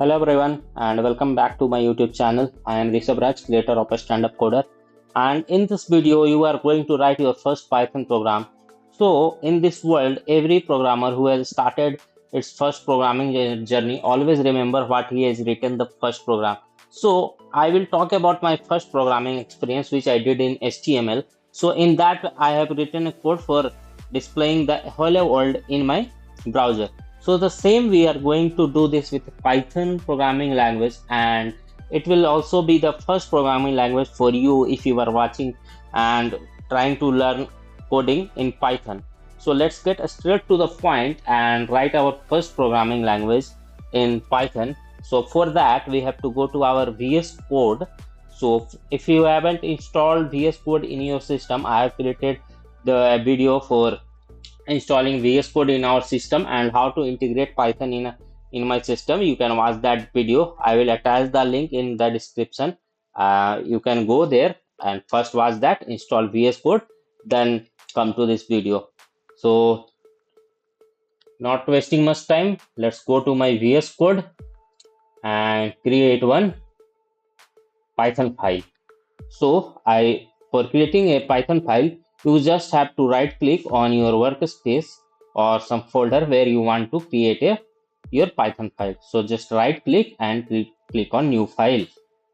Hello everyone and welcome back to my YouTube channel. I am Rishabh Raj, creator of a stand-up coder, and in this video you are going to write your first Python program. So in this world, every programmer who has started its first programming journey always remember what he has written the first program. So I will talk about my first programming experience which I did in HTML. So in that I have written a code for displaying the hello world in my browser. So the same we are going to do this with Python programming language, and it will also be the first programming language for you if you are watching and trying to learn coding in Python. So let's get straight to the point and write our first programming language in Python. So for that we have to go to our VS Code. So if you haven't installed VS Code in your system, I have created the video for installing VS Code in our system and how to integrate Python in my system. You can watch that video. I will attach the link in the description. You can go there and first watch that, install VS Code, then come to this video. So not wasting much time, let's go to my VS Code and create one Python file. So for creating a Python file, you just have to right click on your workspace or some folder where you want to create your Python file. So just right click and click on new file,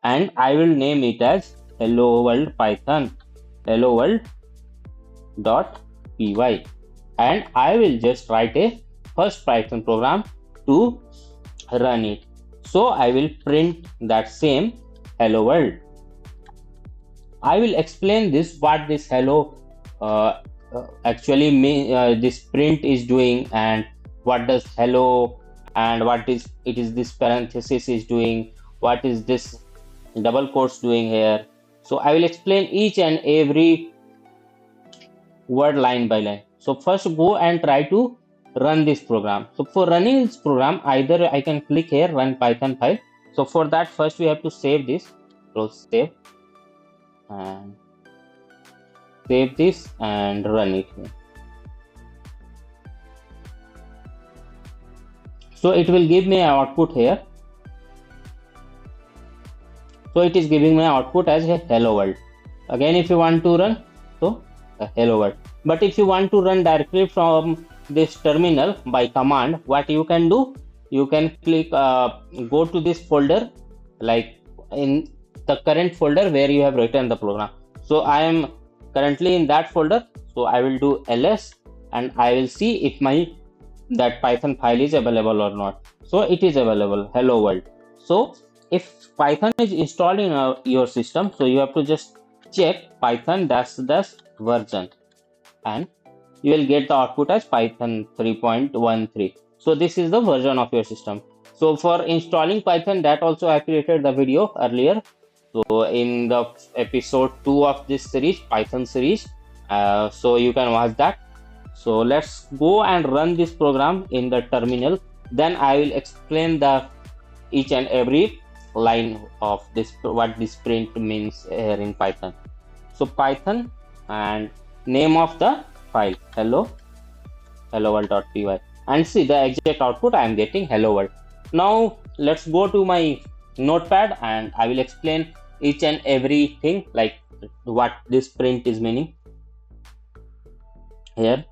and I will name it as hello world python hello world.py, and I will just write a first Python program to run it. So I will print that same hello world. I will explain this what this hello actually mean, this print is doing, and what does hello and what is this parenthesis is doing, what is this double quotes doing here. So I will explain each and every word line by line. So first go and try to run this program. So for running this program, either I can click here run Python file. So for that first we have to save this. So save and save this and run it. So it will give me an output here. So it is giving me output as a hello world. Again, if you want to run, so a hello world. But if you want to run directly from this terminal by command, what you can do, you can click go to this folder, like in the current folder where you have written the program. So I am currently in that folder, so I will do ls and I will see if that Python file is available or not. So it is available, hello world. So if Python is installed in your system, so you have to just check python -- version and you will get the output as Python 3.13. So this is the version of your system. So for installing Python, that also I created the video earlier. So in the episode 2 of this series, Python series, so you can watch that. So let's go and run this program in the terminal. Then I will explain the each and every line of this, what this print means here in Python. So Python and name of the file hello world.py, and see the exact output I am getting hello world. Now let's go to my notepad and I will explain each and everything, like what this print is meaning. Here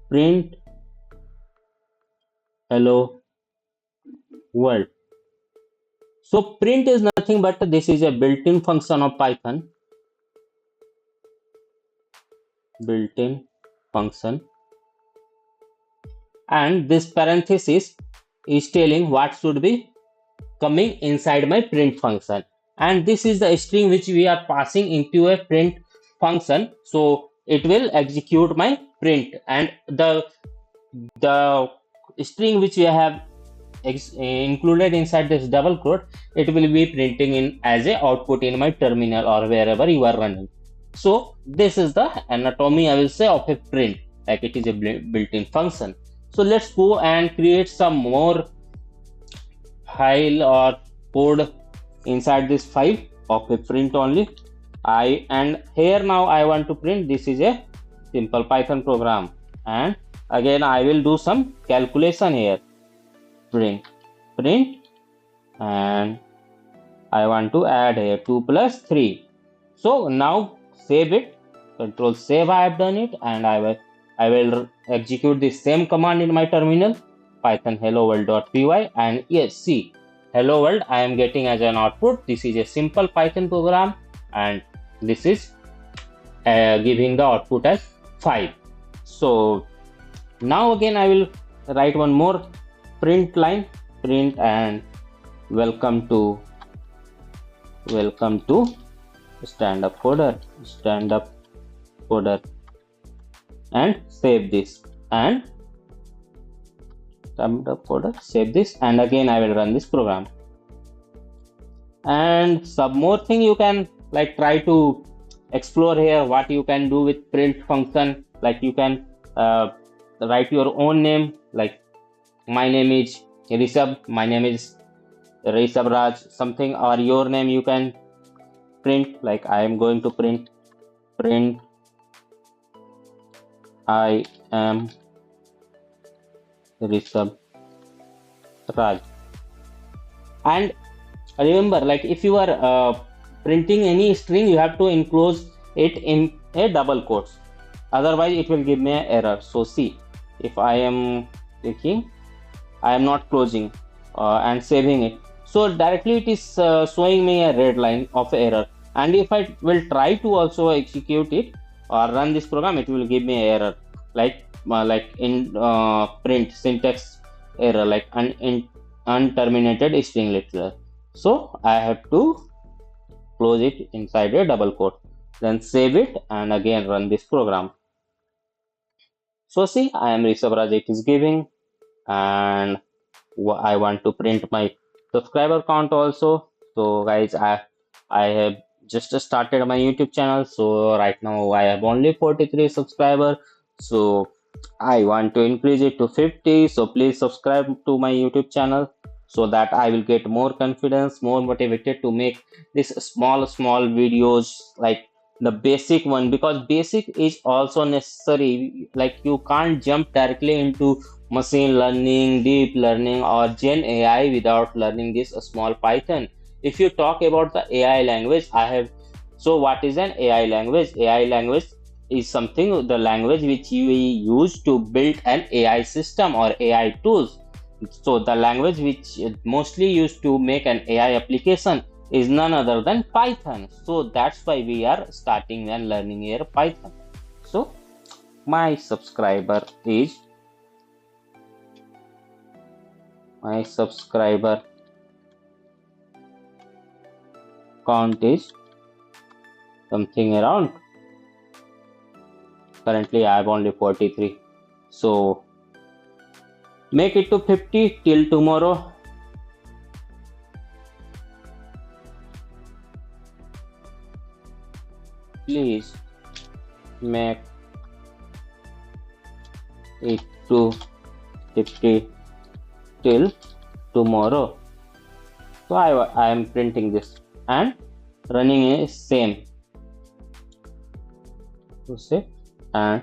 print hello world. So print is nothing but this is a built-in function of Python, built-in function, and this parenthesis is telling what should be coming inside my print function, and this is the string which we are passing into a print function. So it will execute my print, and the string which we have included inside this double quote, it will be printing in as a output in my terminal or wherever you are running. So this is the anatomy, I will say, of a print, like it is a built-in function. So let's go and create some more file or code inside this file of a print only. And here now I want to print this is a simple Python program, and again I will do some calculation here. print, and I want to add here 2 plus 3. So now save it. Control save, I have done it, and I will execute the same command in my terminal, python hello world.py, and yes, see, hello world I am getting as an output. This is a simple Python program, and this is giving the output as 5. So now again I will write one more print line, print and welcome to stand up folder, and save this, and stand up folder, save this, and again I will run this program. And some more thing you can like try to explore here, what you can do with print function. Like you can write your own name, like my name is Rishabh, my name is Rishabh Raj something, or your name you can print, like I am going to print I am Rishabh Raj. And remember, like if you are printing any string, you have to enclose it in a double quotes, otherwise it will give me an error. So see, if I am clicking, I am not closing and saving it, so directly it is showing me a red line of error. And if I will try to also execute it or run this program, it will give me an error, like in print syntax error, like unterminated string literal. So I have to close it inside a double quote, then save it, and again run this program. So see, I am Rishabh Raj, it is giving, and I want to print my subscriber count also. So guys, I have just started my YouTube channel, so right now I have only 43 subscribers. So I want to increase it to 50. So please subscribe to my YouTube channel, so that I will get more confidence, more motivated to make this small videos, like the basic one, because basic is also necessary. Like you can't jump directly into machine learning, deep learning, or Gen AI without learning this small Python. If you talk about the AI language, I have. So what is an AI language? AI language is something, the language which we use to build an AI system or AI tools. So the language which is mostly used to make an AI application is none other than Python. So that's why we are starting and learning here Python. So my subscriber count is something around, currently I have only 43. So make it to 50 till tomorrow. Please make it to 50 till tomorrow. So I am printing this and running a same to say and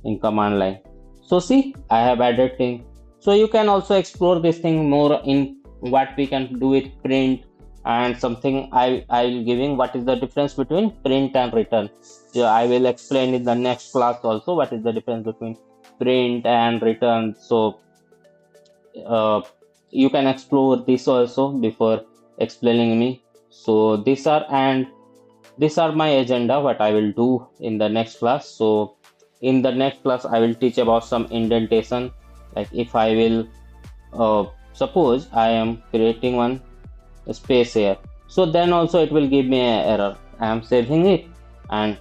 in command line. So see, I have added thing. So you can also explore this thing more in what we can do with print and something. I'll giving what is the difference between print and return. So I will explain in the next class also what is the difference between print and return. So you can explore this also before explaining me. So these are my agenda, what I will do in the next class. So in the next class I will teach about some indentation. Like if I will suppose I am creating one space here, so then also it will give me an error. I am saving it and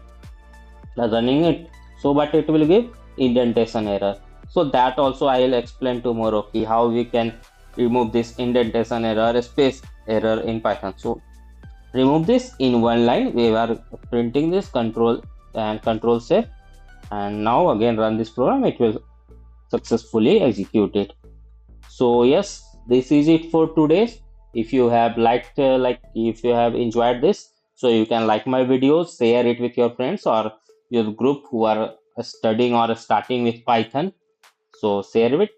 running it, so but it will give indentation error. So that also I will explain tomorrow, how we can remove this indentation error, space error in Python. So remove this in one line. We are printing this, control save, and now again run this program. It will successfully execute it. So yes, this is it for today. If you have liked if you have enjoyed this, so you can like my videos, share it with your friends or your group who are studying or starting with Python. So share it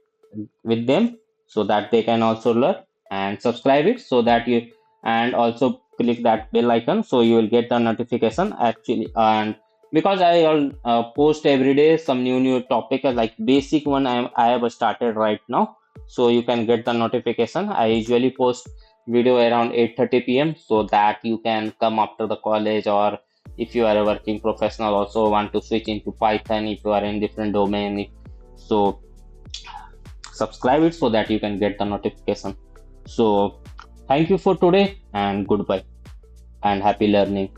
with them. so that they can also learn, and subscribe it so that you, and also click that bell icon so you will get the notification actually. And because I all post every day some new topic, like basic one I have started right now, so you can get the notification. I usually post video around 8:30 p.m. so that you can come after the college, or if you are a working professional also want to switch into Python, if you are in different domain, so subscribe it so that you can get the notification. So thank you for today, and goodbye, and happy learning.